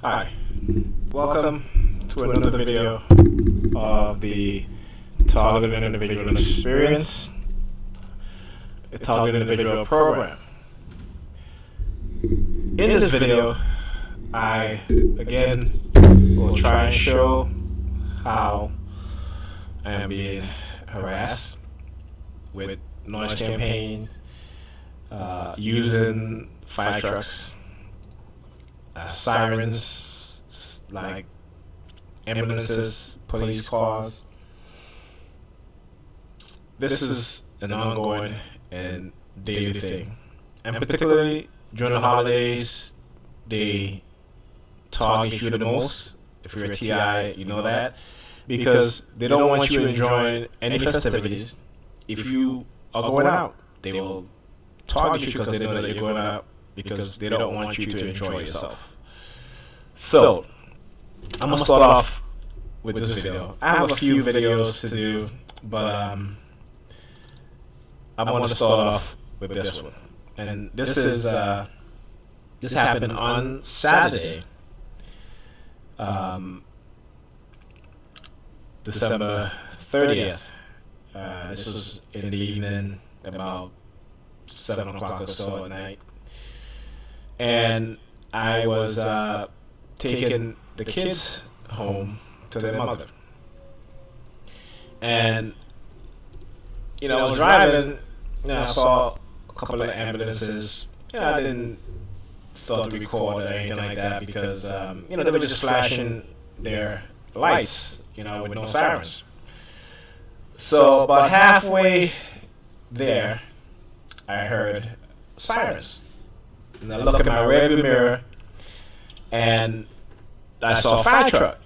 Hi, welcome to another video of the Targeted Individual Experience, a Targeted Individual Program. In this video, I again will try and show how I am being harassed with noise campaign, using fire trucks, sirens, like ambulances, police cars. This is an ongoing and daily thing, and particularly during the holidays, they target you the most. If you're a TI, you know that, because they don't want you enjoying any festivities. If you are going out, they will target you because they know that you're going out, because they don't want you to enjoy yourself. So, I'm going to start off with this video. I have a few videos to do, but I'm going to start off with this one. And this is this happened on Saturday, December 30th. This was in the evening, about 7 o'clock or so at night. And I was taking the kids home to their mother. And, I was driving, I saw a couple of ambulances. I didn't start to record or anything like that because, they were just flashing their lights, with no sirens. So about halfway there, I heard sirens. And I look at my rearview mirror, and I saw a fire truck.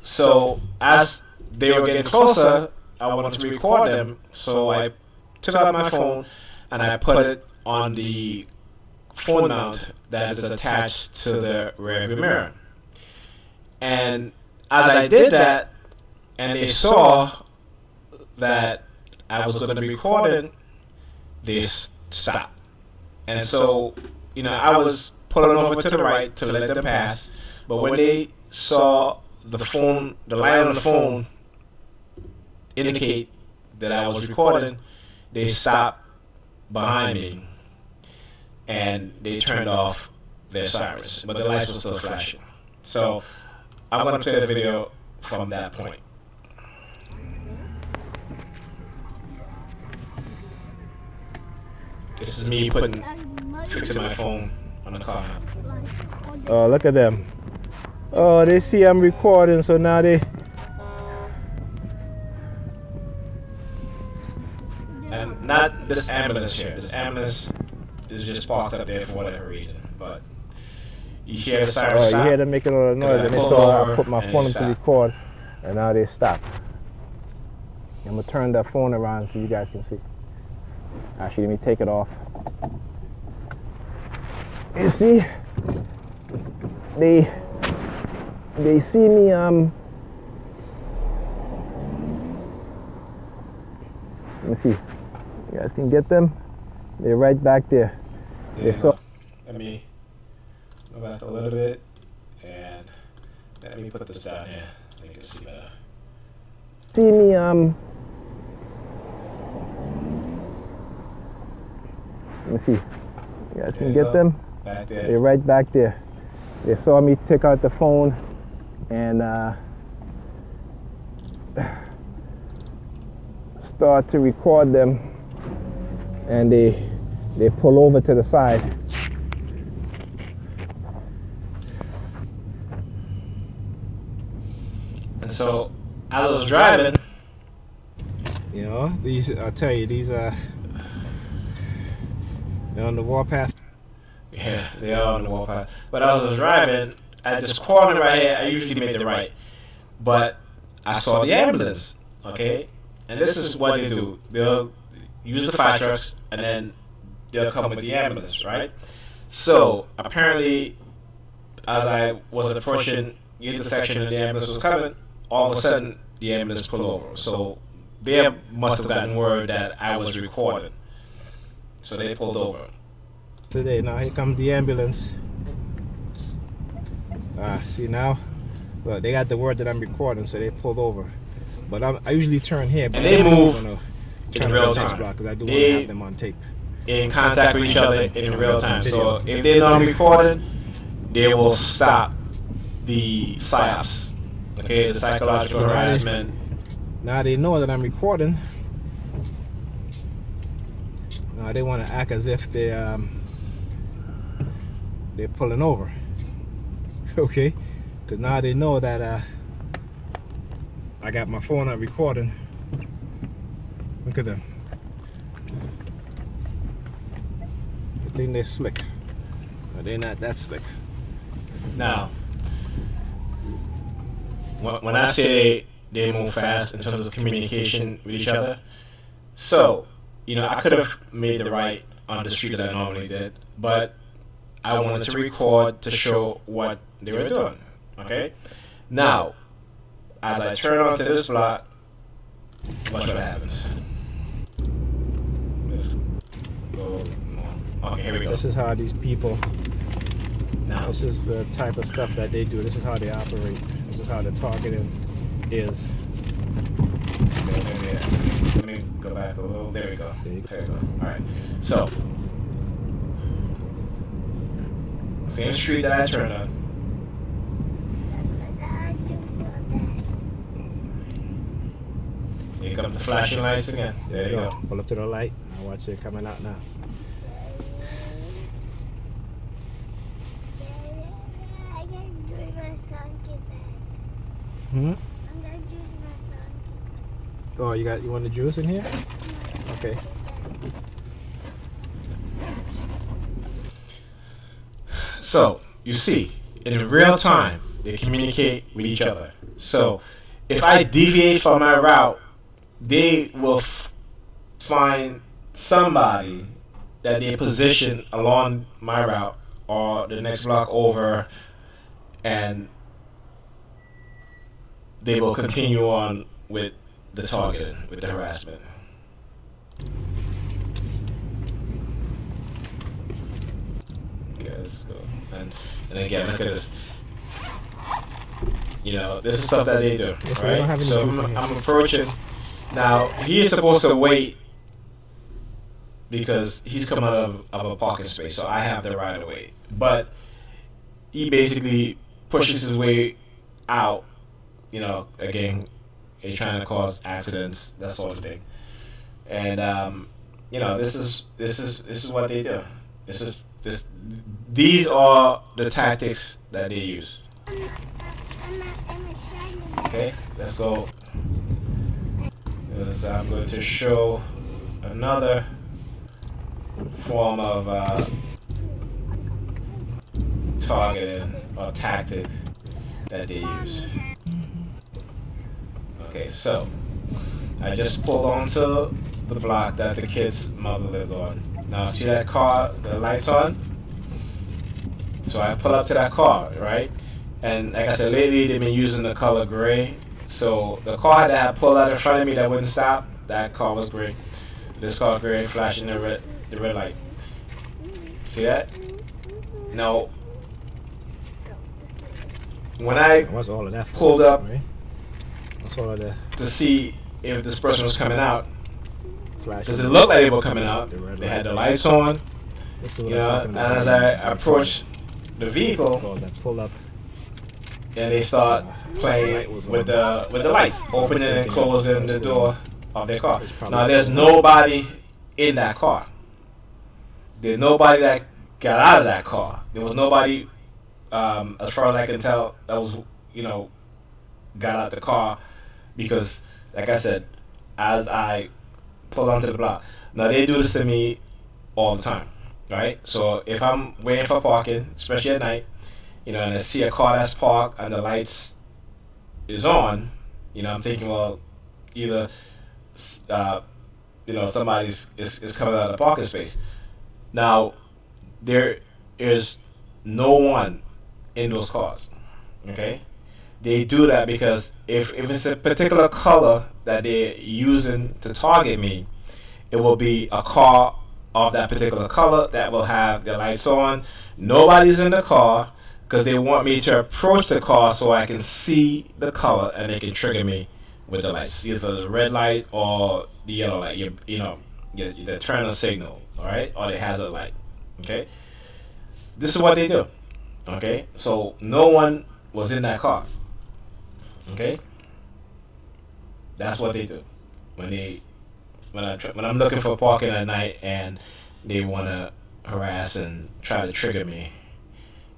So as they were getting closer, I wanted to record them. So I took out my phone and I put it on the phone mount that is attached to the rearview mirror. And as I did that, and they saw that I was going to be recording, they stopped. And so, I was pulling over to the right to let them pass. But when they saw the phone, the light on the phone indicate that I was recording, they stopped behind me and they turned off their sirens. But the lights were still flashing. So I'm going to play the video from that point. This is me fixing my phone on the car. Oh, look at them. Oh, they see I'm recording, so now they... And not this ambulance here. This ambulance is just parked up there for whatever reason. But you hear the siren stop. You hear them making all the noise, and they saw I put my phone to record, and now they stop. I'm going to turn that phone around so you guys can see. Actually, let me take it off. You see, they see me. Let me see. You guys can get them. They're right back there. They saw. Let me go back a little bit, and let me put this down here so you can see better. See me. Let me see. You guys can get them. Back there. They're right back there. They saw me take out the phone and start to record them, and they pull over to the side. And so as I was driving, these, I'll tell you, these are they're on the warpath. Yeah, they are on the warpath. But as I was driving, at this corner right here, I usually made the right. But I saw the ambulance, okay? And this is what they do. They'll use the fire trucks, and then they'll come with the ambulance, right? So, apparently, as I was approaching the intersection and the ambulance was coming, all of a sudden, the ambulance pulled over. So, they must have gotten word that I was recording. So they pulled over. Today, now here comes the ambulance. See now? Look, they got the word that I'm recording, so they pulled over. But I usually turn here. And they move in real time. Because I do want to have them on tape. In contact with each other in real time. So if they're not recorded, they will stop the psyops. Okay, the psychological harassment. Now they know that I'm recording. Now they want to act as if they're pulling over. Okay, because now they know that I got my phone out recording. Look at them. I think they're slick. But they're not that slick. Now, when I say they move fast in terms of communication with each other, so, you know, I could have made the right on the street that I normally did, but I wanted to record to show what they were doing. Okay? Now, as I turn onto this block, watch what happens. Let's go. Okay, here we go. This is how these people, now, this is the type of stuff that they do. This is how they operate. This is how the targeting is. Let me go back a little. There we go. There we go. Alright. So, same street that I turned on. Here comes the flashing lights again. There you go. Pull up to the light. Now watch it coming out now. I can do my donkey back. Hmm? I'm gonna do my donkey. Oh, you want the juice in here? Okay. So, you see, in real time, they communicate with each other. So, if I deviate from my route, they will find somebody that they position along my route or the next block over, and they will continue on with the targeting, with the harassment. Okay, let's go. And again, look at this. You know, this is stuff that they do. Right? So I'm approaching. Now, he is supposed to wait because he's coming out of a parking space, so I have the right of way. But he basically pushes his way out, you know, again, he's trying to cause accidents, that sort of thing. And you know, this is what they do. These are the tactics that they use. Okay, let's go. I'm going to show another form of targeting or tactics that they use. Okay, so I just pulled onto the block that the kid's mother lived on. Now see that car, the lights on? So I pull up to that car, right? And like I said, lately they've been using the color gray. So the car that I pulled out in front of me that wouldn't stop, that car was gray. This car gray, flashing the red light. See that? Now, when I pulled up to see if this person was coming out, because it looked like they were coming out, they had the lights on, you know, and as I approached the vehicle, and they start playing with the lights, opening and closing the door of their car. Now there's nobody in that car. There's nobody that got out of that car. There was nobody, as far as I can tell, that was, you know, got out the car, because, like I said, as I pull onto the block. Now they do this to me all the time, right? So if I'm waiting for parking, especially at night, you know, and I see a car that's parked and the lights is on, you know, I'm thinking, well, either, you know, somebody's is coming out of the parking space. Now, there is no one in those cars, okay? They do that because if it's a particular color that they're using to target me, it will be a car of that particular color that will have the lights on. Nobody's in the car, because they want me to approach the car so I can see the color and they can trigger me with the lights, either the red light or the yellow light. The turn on signal, all right, or the hazard light. Okay, this is what they do. Okay, so no one was in that car. Okay, that's what they do when I'm looking for parking at night and they want to harass and try to trigger me.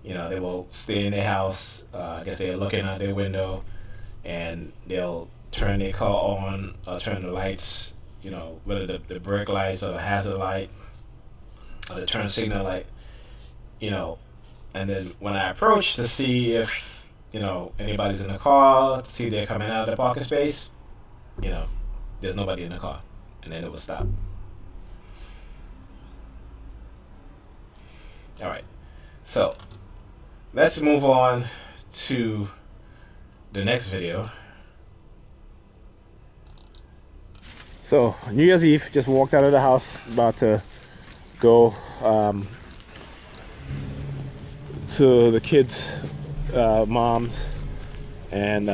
They will stay in their house. I guess they're looking out their window, and they'll turn their car on, turn the lights. Whether the brake lights or the hazard light or the turn signal light. And then when I approach to see if anybody's in the car, to see if they're coming out of the parking space, there's nobody in the car, and then it will stop. All right, so let's move on to the next video. So New Year's Eve, just walked out of the house, about to go to the kids' moms, and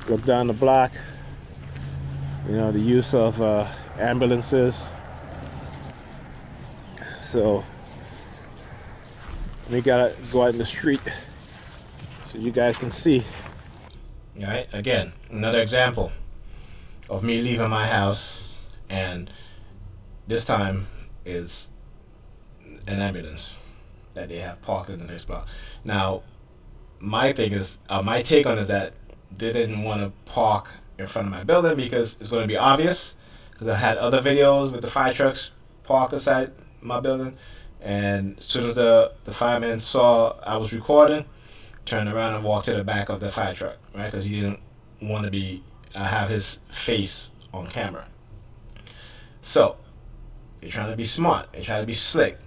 look down the block. The use of ambulances. So we gotta go out in the street so you guys can see. All right, again, another example of me leaving my house, and this time is an ambulance that they have parked in the next block. Now, my take on it is that they didn't want to park in front of my building because it's going to be obvious. Because I had other videos with the fire trucks parked beside my building, and as soon as the fireman saw I was recording, turned around and walked to the back of the fire truck, right? Because he didn't want to be have his face on camera. So they're trying to be smart. They're trying to be slick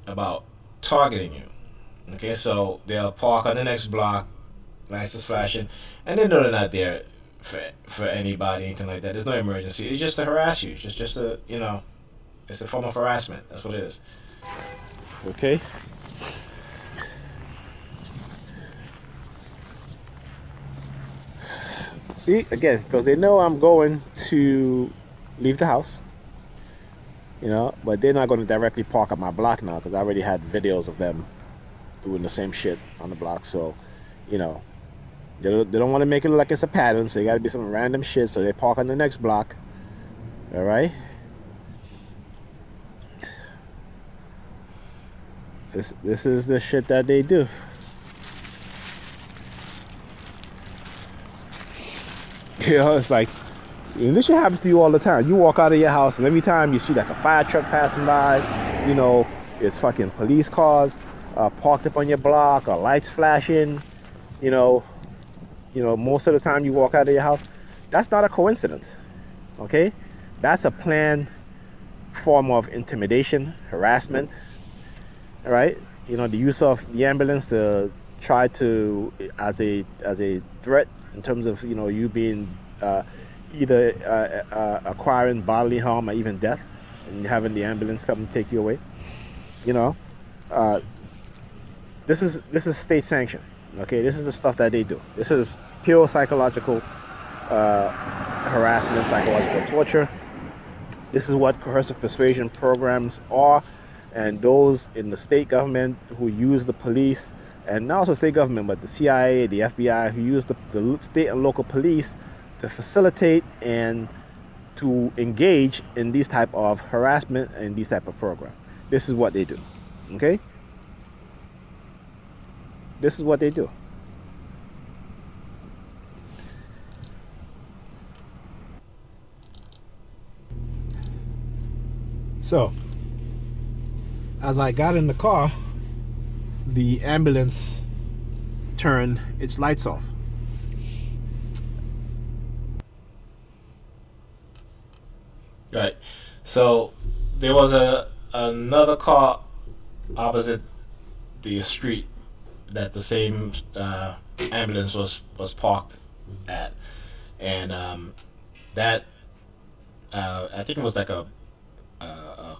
about targeting you. Okay, so they'll park on the next block, lights is flashing, and they know they're not there for anybody, anything like that. There's no emergency. It's just to harass you. It's just a it's a form of harassment. That's what it is. Okay. See, again, because they know I'm going to leave the house, but they're not going to directly park at my block now, because I already had videos of them doing the same shit on the block. So, they don't want to make it look like it's a pattern, so you got to be some random shit, so they park on the next block. All right. This is the shit that they do. It's like, this shit happens to you all the time. You walk out of your house, and every time you see like a fire truck passing by, it's fucking police cars parked up on your block, or lights flashing. Most of the time you walk out of your house, that's not a coincidence. Okay, that's a planned form of intimidation, harassment. All right, the use of the ambulance to try to as a threat in terms of you being either acquiring bodily harm or even death, and having the ambulance come and take you away. This is state sanctioned. Okay, this is the stuff that they do. This is pure psychological harassment, psychological torture. This is what coercive persuasion programs are, and those in the state government who use the police, and not also state government, but the CIA, the FBI, who use the state and local police to facilitate and to engage in these type of harassment and these type of program. This is what they do. Okay? This is what they do. So, as I got in the car, the ambulance turned its lights off. Right. So there was another car opposite the street that the same ambulance was parked at, and that I think it was like a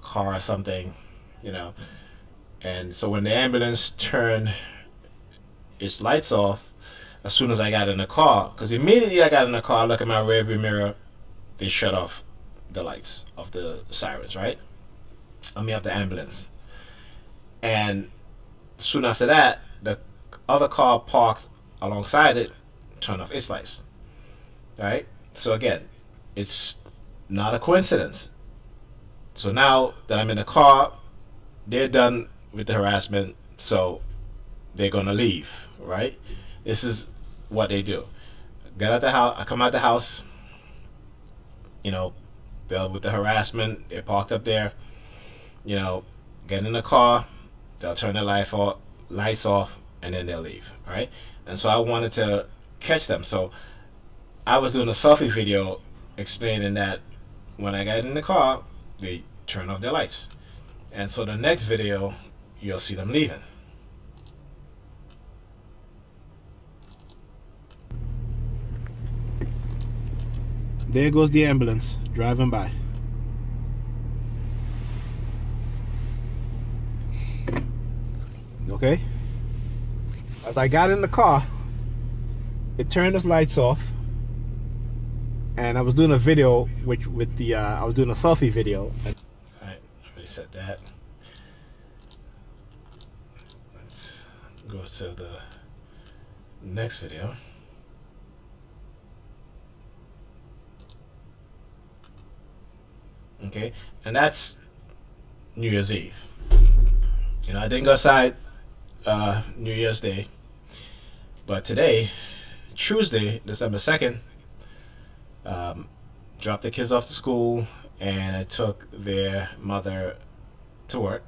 car or something, and so when the ambulance turned its lights off as soon as I got in the car. Because immediately I got in the car, I look at my rearview mirror, they shut off the lights of the sirens, right? I mean, of the ambulance. And soon after that, the other car parked alongside it turned off its lights. Right? So again, it's not a coincidence. So now that I'm in the car, they're done with the harassment, so they're gonna leave, right? This is what they do. Get out the house. I come out the house. You know, they'll with the harassment. They're parked up there. You know, get in the car. They'll turn the lights off, and then they'll leave, right? And so I wanted to catch them. So I was doing a selfie video explaining that when I got in the car, they turn off their lights. And so the next video, you'll see them leaving. There goes the ambulance driving by. Okay? As I got in the car, it turned its lights off. And I was doing a video I was doing a selfie video. Alright, I already said that. Let's go to the next video. Okay, and that's New Year's Eve. You know, I didn't go outside New Year's Day, but today, Tuesday, December 2nd, dropped the kids off to school, and I took their mother to work.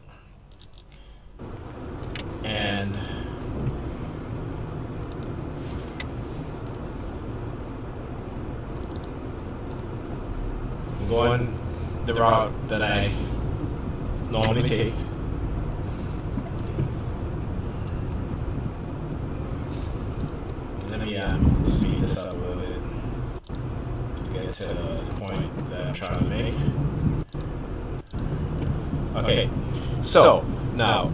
And I'm going the route that I normally take. Let me speed this up a little bit to get to the point that I'm trying to make. Okay, so now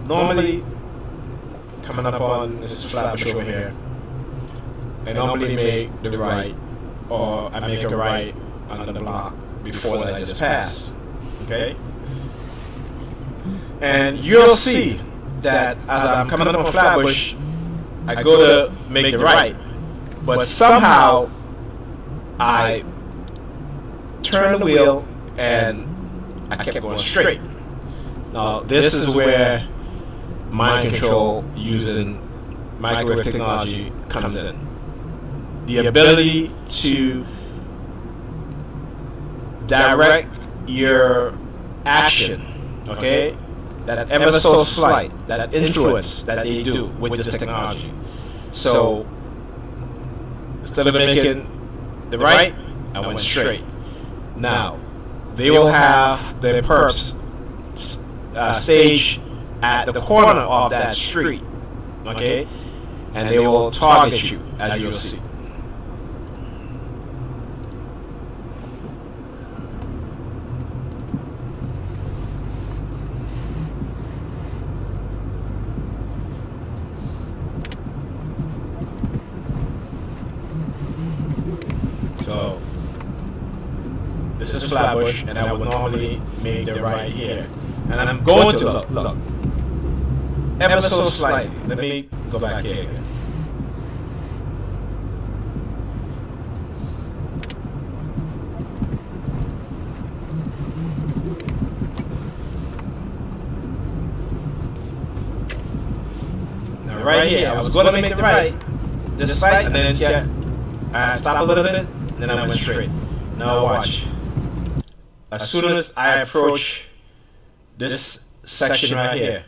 normally coming up on this is Flatbush over here, I normally make the right, or I make a right on the block before that I just passed. Okay, and you'll see that as I'm coming up on Flatbush, I go to make the right, but somehow I turned the wheel and I kept going straight. Now this is where mind control using microwave technology comes in. The ability to direct your action, okay? That ever so slight, that influence that they do with this technology. So instead of making the right, I went straight. Now they will have their perps stage at the corner of that street, okay? And they will target you, as you'll see. So this is Flatbush, and I would normally make the right here. And I'm going to look, ever so slightly. Let me go back here again. Now right here, I was going to make the right, just slight, and then I stopped a little bit, and then I went straight. Now watch. As soon as I approach this section right here,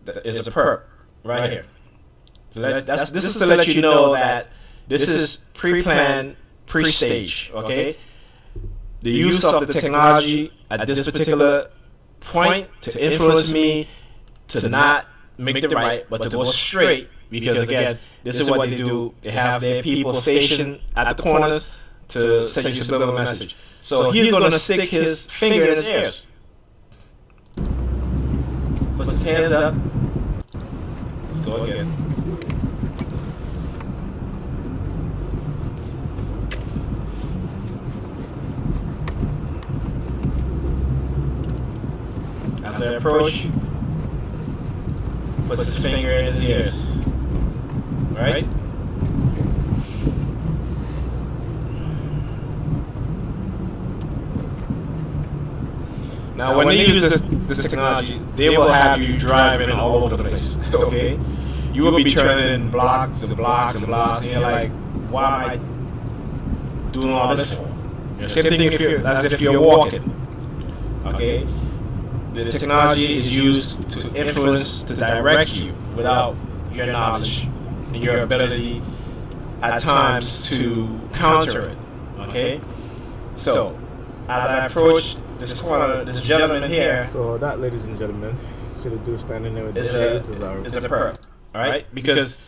that is a perp right here. So this is to let you know that this is pre-planned, pre-stage, okay? The use of the technology at this particular point to influence me to not make the right, but to go straight, because again, this is what they do. They have their people stationed at the corners to send you a subliminal message. So he's going to stick his finger in his ears. Puts his hands up. go again. As I approach, puts his finger in his ears. Right? Now, when they use this technology, they will have you driving all over the place. Okay? You will be turning blocks and blocks and blocks, and you're like, why am I doing all this for? You know, same thing as if you're walking. Okay? The technology is used to influence, to direct you without your knowledge and your ability at times to counter it. Okay? So, as I approach this corner, this gentleman here. So that, ladies and gentlemen, see the dude standing there with is the a perp. Alright? Because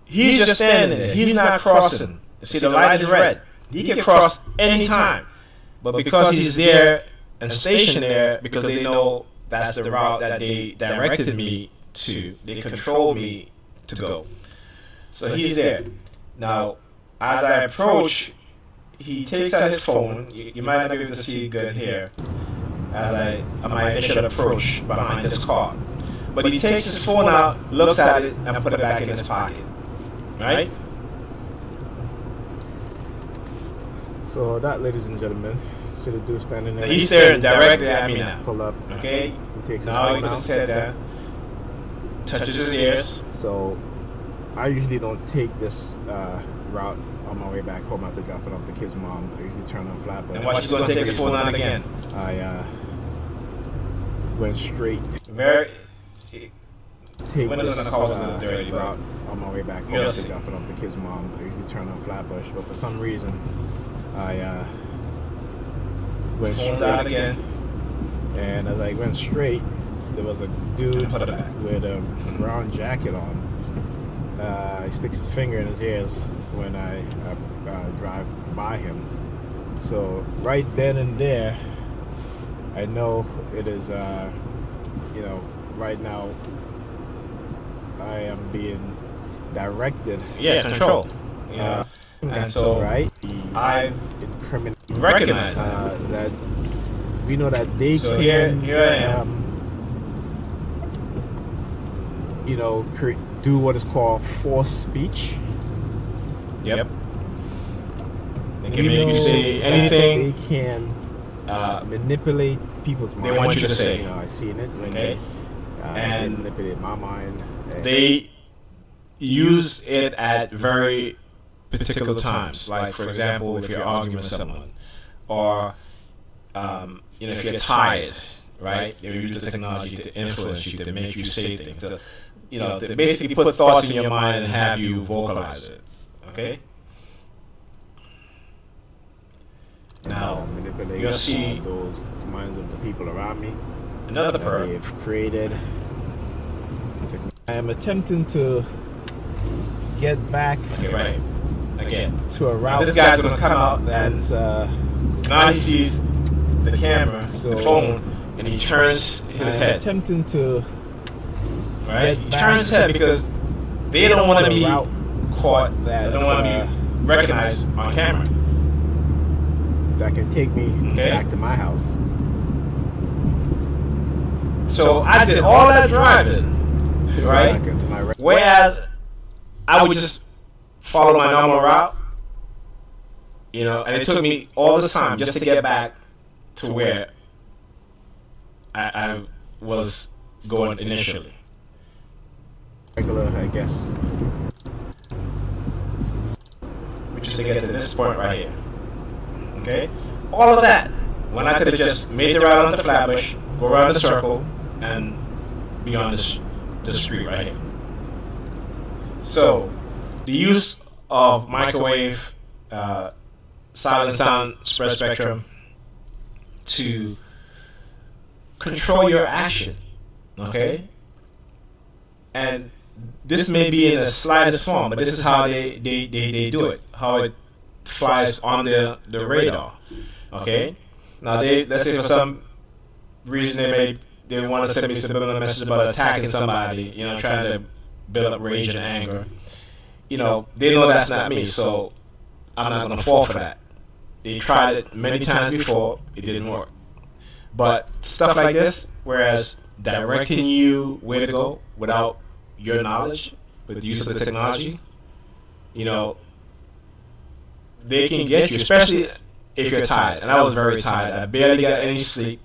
he's just standing there. He's not crossing. See, the light is red. He can cross anytime. But because he's there and stationed there, because they know that's the route that they directed me to, they control me to go. So he's there. Now, as I approach, he takes out his phone. You might not be able to see good here as on my initial approach behind this car. But he takes his phone out, looks at it, and put it back in his pocket. Right? So that, ladies and gentlemen, see the dude standing there. He's staring directly at me now. Pull up. Okay? He takes his Now phone he puts out. his head down, touches his ears. So I usually don't take this route on my way back home after dropping off the kid's mom. I usually turn on Flatbush. And watch, he's going to take his phone out again. I went straight. Very. Take Windows this on the cars is dirty, route on my way back home You'll after see. dropping off the kid's mom. I usually turn on Flatbush, but for some reason I went Phone's straight. out again. And as I went straight, there was a dude Put it back. with a brown jacket on. He sticks his finger in his ears when I drive by him. So right then and there, I know it is, right now I am being directed. Yeah, control. And so right, I've incriminate recognized that we know that they So can, here I am. do what is called forced speech. Yep. They can We make you know say that anything They can manipulate people's minds. they want you to say. I've seen it when Okay. they And manipulate my mind. And they use it at very particular times. Like, for example, if you're arguing with someone, or if you're tired, right? They use the technology to influence you, to make you say things, to basically put thoughts in your mind and have you vocalize it. Okay. Now, manipulate you'll see the minds of the people around me. another That perp. they've created. I am attempting to get back Okay, right. Again. to a Now, route this guy's gonna come out and that's now he sees the camera, So- the phone, and he turns his I'm head. attempting to Right? get He back turns his head because they don't want to be route caught. They don't want to be recognized on camera. that can take me Okay. back to my house. So I did all that driving, right? Back into my Whereas I would just follow my normal route, and it took me all this time just to get back to where I was going initially. regular, I guess. Which is to get to this point right here. Okay? All of that, when I could have just made the route onto Flatbush, go around the circle, and be on the street right here. So, the use of microwave, silent sound spread spectrum to control your action, okay? And this may be in the slightest form, but this is how they do it, how it flies on the radar, okay? Now, let's say for some reason they want to send me subliminal message about attacking somebody, trying to build up rage and anger, you know, they know that's not me, so I'm not going to fall for that. They tried it many times before, it didn't work. But stuff like this, whereas directing you where to go without your knowledge, with the use of the technology, you know, they can get you, especially if you're tired. And I was very tired. I barely got any sleep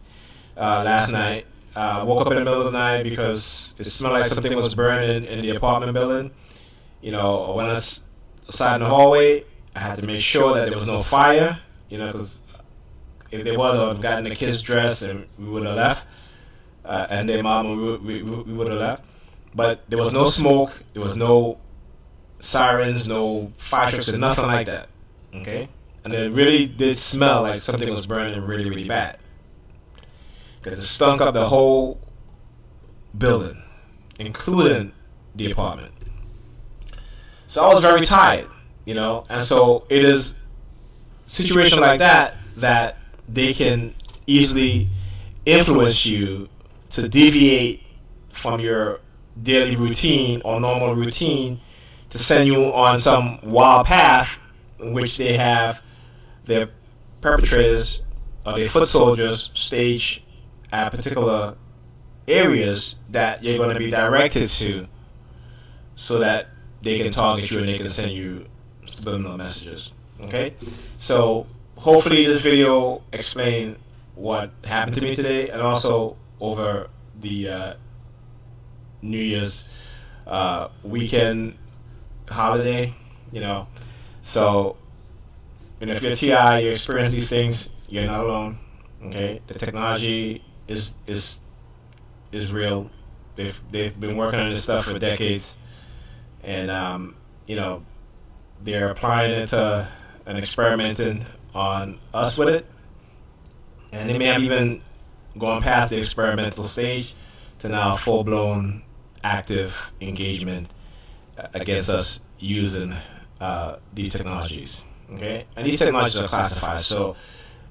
last night. Woke up in the middle of the night because it smelled like something was burning in the apartment building. You know, when I was outside in the hallway, I had to make sure that there was no fire, you know, because if there was, I would have gotten the kids dressed and we would have left. And their mom, we would have left. But there was no smoke, there was no sirens, no fire trucks, and nothing like that. Okay? And it really did smell like something was burning really, really bad. Because it stunk up the whole building, including the apartment. So I was very tired, you know, and so it is situations like that that they can easily influence you to deviate from your daily routine or normal routine to send you on some wild path in which they have their perpetrators or their foot soldiers stage at particular areas that you're going to be directed to so that they can target you and they can send you subliminal messages. Okay? So hopefully this video explained what happened to me today, and also over the New Year's weekend holiday, you know. So, you know, if you're TI, you experience these things, you're not alone. Okay? The technology is real. They've been working on this stuff for decades, and you know, they're applying it to and experimenting on us with it, and they may have even gone past the experimental stage to now full-blown active engagement against us using these technologies. Okay, and these technologies are classified, so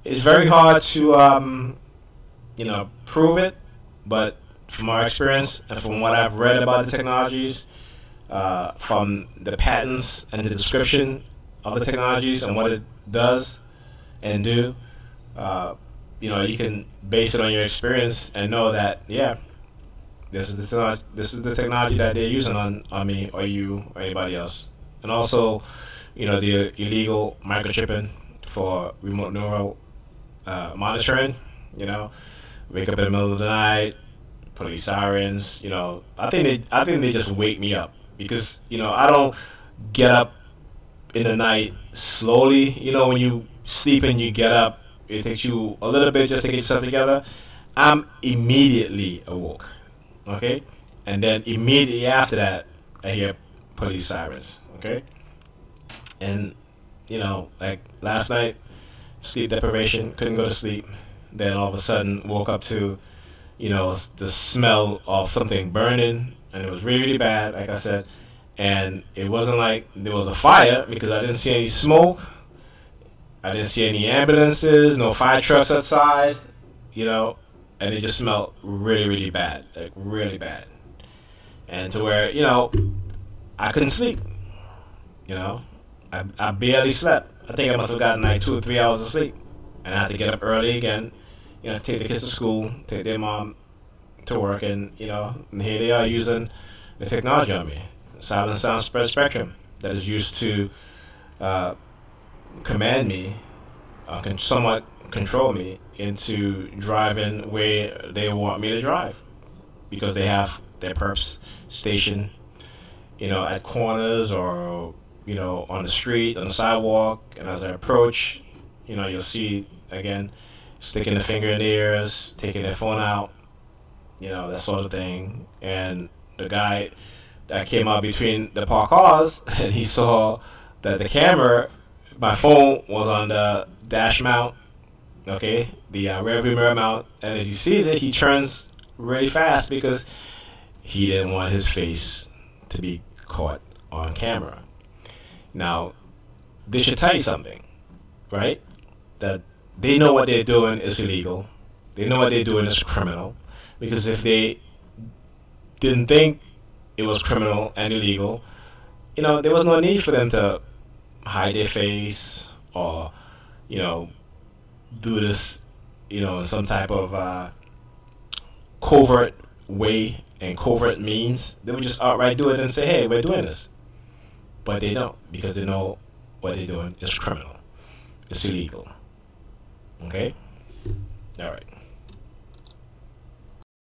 it's very hard to you know, prove it, but from our experience and from what I've read about the technologies, from the patents and the description of the technologies and what it does and do, you know, you can base it on your experience and know that, yeah, this is the technology that they're using on me or you or anybody else. And also, you know, the illegal microchipping for remote neural monitoring, you know, wake up in the middle of the night, police sirens, you know. I think they just wake me up because, you know, I don't get up in the night slowly. You know, when you sleep and you get up, it takes you a little bit just to get yourself together. I'm immediately awoke, okay? And then immediately after that, I hear police sirens, okay? And, you know, like last night, sleep deprivation, couldn't go to sleep. Then all of a sudden woke up to, you know, the smell of something burning, and it was really, really bad, like I said. And it wasn't like there was a fire because I didn't see any smoke. I didn't see any ambulances, no fire trucks outside, you know, and it just smelled really, really bad, like really bad. And to where, you know, I couldn't sleep, you know. I barely slept. I think I must have gotten like 2 or 3 hours of sleep. And I had to get up early again, you know, take the kids to school, take their mom to work, and, you know, and here they are using the technology on me. Silent sound spread spectrum that is used to command me, can somewhat control me into driving where they want me to drive, because they have their perps stationed, you know, at corners or, you know, on the street, on the sidewalk, and as I approach, you know, you'll see again sticking the finger in the ears, taking their phone out, you know, that sort of thing. And the guy that came out between the parked cars, and he saw that the camera, my phone was on the dash mount, okay, the rearview mirror mount, and as he sees it, he turns really fast because he didn't want his face to be caught on camera. Now, this should tell you something, right? That they know what they're doing is illegal. They know what they're doing is criminal. Because if they didn't think it was criminal and illegal, there was no need for them to hide their face or, do this, some type of covert way and covert means. They would just outright do it and say, hey, we're doing this. But they don't, because they know what they're doing is criminal. It's illegal. Okay? All right.